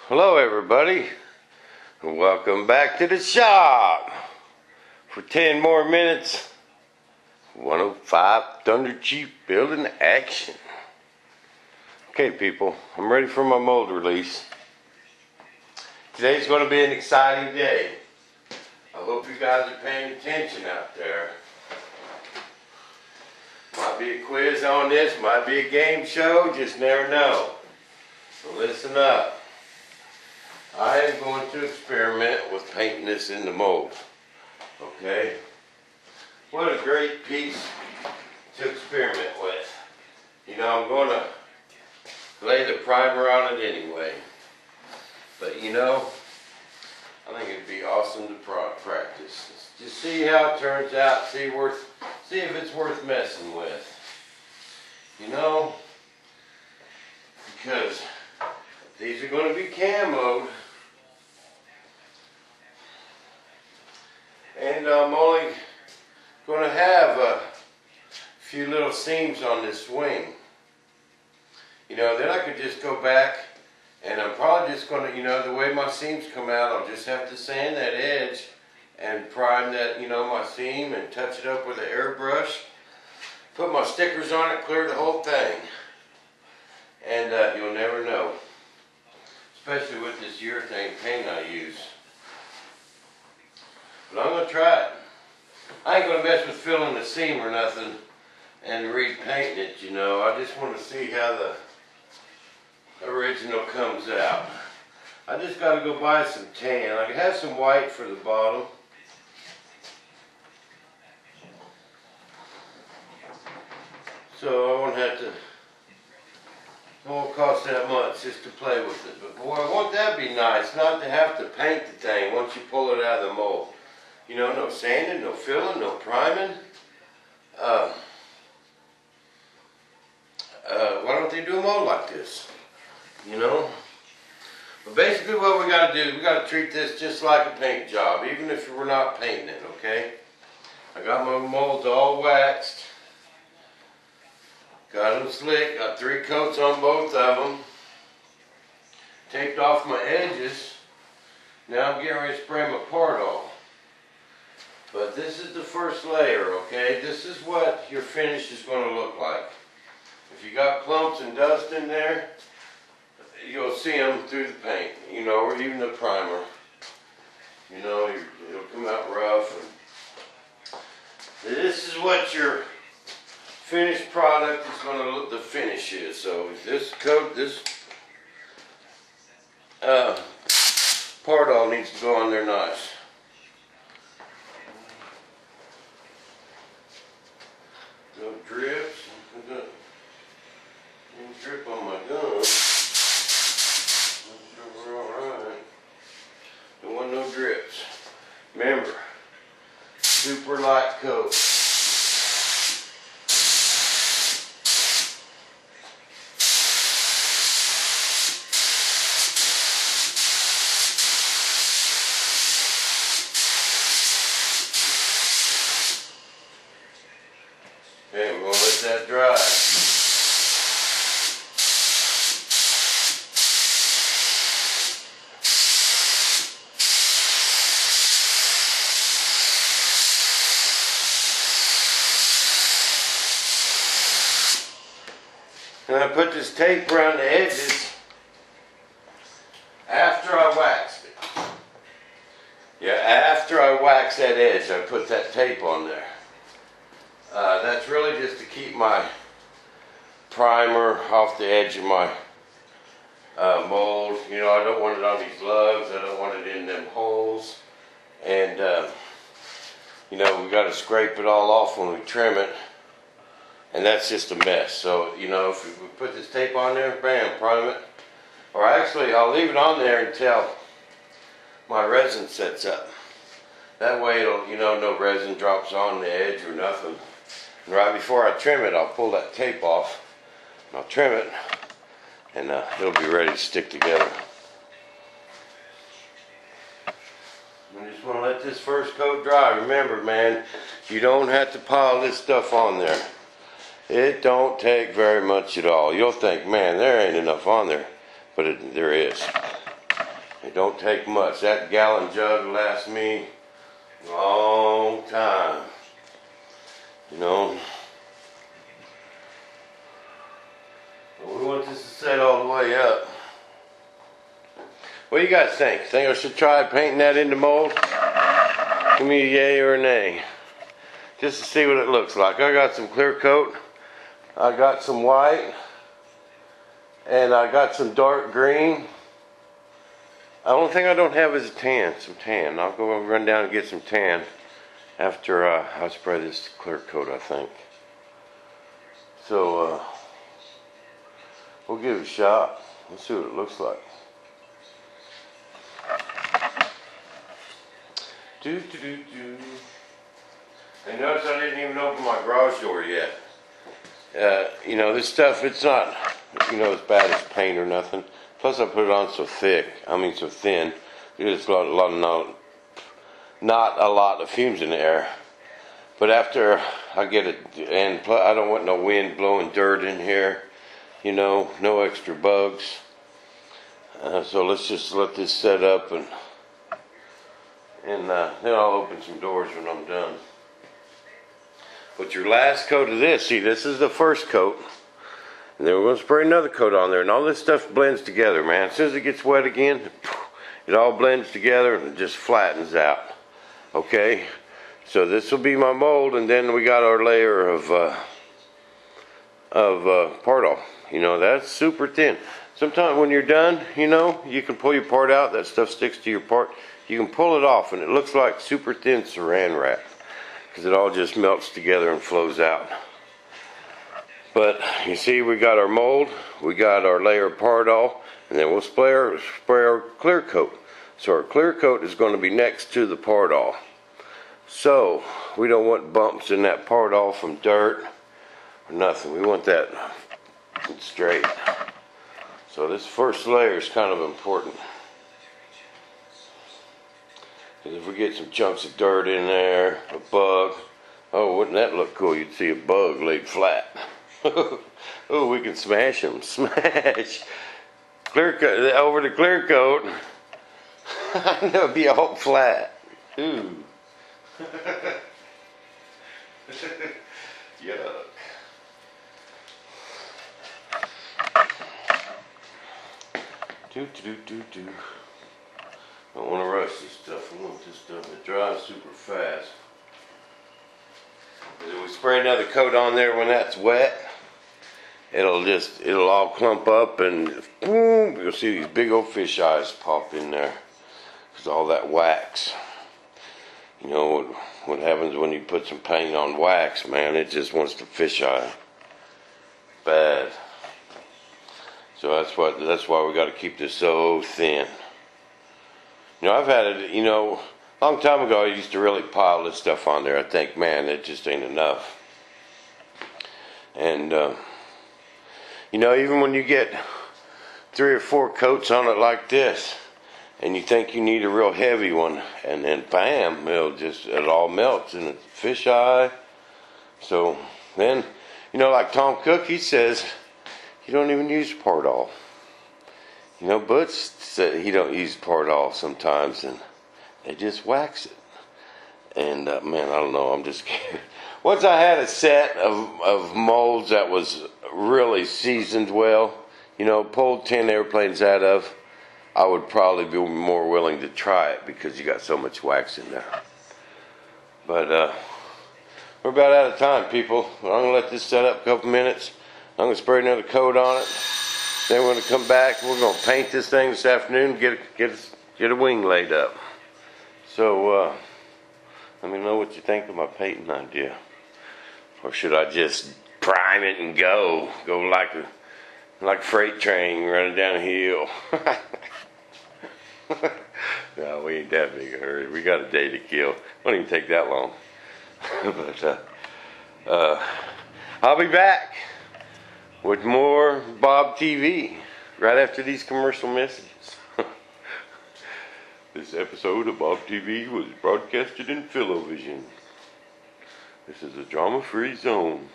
Hello everybody, and welcome back to the shop for 10 more minutes. 105 thunderchief building action. Okay people, I'm ready for my mold release. Today's going to be an exciting day. I hope you guys are paying attention out there. Might be a quiz on this, might be a game show, just never know. So listen up. I am going to experiment with painting this in the mold. Okay? What a great piece to experiment with. You know, I'm going to lay the primer on it anyway. But you know, I think it'd be awesome to practice. Just see how it turns out, see if it's worth messing with. You know, because these are going to be camoed. And I'm only going to have a few little seams on this wing. You know, then I could just go back and I'm probably just going to, you know, the way my seams come out, I'll just have to sand that edge and prime that, you know, my seam and touch it up with an airbrush. Put my stickers on it, clear the whole thing. And you'll never know. Especially with this urethane paint I use. But I'm going to try it. I ain't going to mess with filling the seam or nothing and repainting it, you know. I just want to see how the original comes out. I just got to go buy some tan. I have some white for the bottom. So I won't have to, it won't cost that much just to play with it. But boy, won't that be nice not to have to paint the thing once you pull it out of the mold. You know, no sanding, no filling, no priming. Why don't they do a mold like this? You know? But basically what we got to do, we got to treat this just like a paint job, even if we're not painting it, okay? I got my molds all waxed. Got them slick, got 3 coats on both of them. Taped off my edges. Now I'm getting ready to spray my part off. But this is the first layer, okay? This is what your finish is going to look like. If you got clumps and dust in there, you'll see them through the paint, you know, or even the primer. You know, it'll come out rough. And this is what your finished product is going to look, the finish is. So this coat, this part all needs to go on there nice. No drips. Didn't drip on my gun. Make sure we're alright. Don't want no drips. Remember, super light coat. Okay, we're going to let that dry. And I put this tape around the edges after I waxed it. Yeah, after I waxed that edge, I put that tape on there. That's really just to keep my primer off the edge of my mold. You know, I don't want it on these lugs. I don't want it in them holes. And, you know, we got to scrape it all off when we trim it. And that's just a mess. So, you know, if we put this tape on there, bam, prime it. Or actually, I'll leave it on there until my resin sets up. That way it'll, you know, no resin drops on the edge or nothing. And right before I trim it, I'll pull that tape off. And I'll trim it. And it'll be ready to stick together. I just want to let this first coat dry. Remember, man, you don't have to pile this stuff on there. It don't take very much at all. You'll think, man, there ain't enough on there. But there is. It don't take much. That gallon jug lasts me a long time. You know. But we want this to set all the way up. What do you guys think? Think I should try painting that into mold? Give me a yay or a nay. Just to see what it looks like. I got some clear coat. I got some white. And I got some dark green. The only thing I don't have is some tan. I'll go run down and get some tan after I spray this clear coat, I think. So, we'll give it a shot. Let's see what it looks like. And notice I didn't even open my garage door yet. You know, this stuff, it's not, you know, as bad as paint or nothing. Plus I put it on so thin. There's not a lot of fumes in the air. But after I get it, and I don't want no wind blowing dirt in here. You know, no extra bugs. So let's just let this set up and then I'll open some doors when I'm done. But your last coat of this, see, this is the first coat. And then we're going to spray another coat on there. And all this stuff blends together, man. As soon as it gets wet again, it all blends together and it just flattens out. Okay? So this will be my mold. And then we got our layer of Pardal. You know, that's super thin. Sometimes when you're done, you know, you can pull your part out. That stuff sticks to your part. You can pull it off and it looks like super thin saran wrap. Because it all just melts together and flows out. But you see, we got our mold, we got our layer of Pardal, and then we'll spray our clear coat. So our clear coat is going to be next to the Pardal. So we don't want bumps in that Pardal from dirt or nothing. We want that straight. So this first layer is kind of important. Because if we get some chunks of dirt in there, a bug, oh, wouldn't that look cool? You'd see a bug laid flat. Oh, we can smash them. Smash. Clear coat, over the clear coat. It'll be all flat. Ooh. Yuck. Do. I don't want to rush this stuff. I want this stuff to dry super fast. If we spray another coat on there when that's wet, it'll all clump up and boom, you'll see these big old fish eyes pop in there. Because all that wax. You know what happens when you put some paint on wax, man, it just wants to fish eye. Bad. So that's why we got to keep this so thin. You know, I've had it, you know, a long time ago I used to really pile this stuff on there. I think, man, it just ain't enough. And, you know, even when you get 3 or 4 coats on it like this, and you think you need a real heavy one, and then bam, it all melts and it's fish eye. So then, you know, like Tom Cook, he says, you don't even use Pardal. You know, Butch said he don't use Pardal sometimes, and they just wax it. And man, I don't know. I'm just kidding. Once I had a set of molds that was really seasoned well, you know, pulled 10 airplanes out of, I would probably be more willing to try it because you got so much wax in there. But we're about out of time, people. I'm gonna let this set up a couple minutes. I'm gonna spray another coat on it. Then we're going to come back, we're going to paint this thing this afternoon, get a wing laid up. So, let me know what you think of my painting idea. Or should I just prime it and go like a freight train running down a hill? No, we ain't that big a hurry. We got a day to kill. Won't even take that long. But, I'll be back with more Bob TV right after these commercial messages. This episode of Bob TV was broadcasted in Philovision. This is a drama-free zone.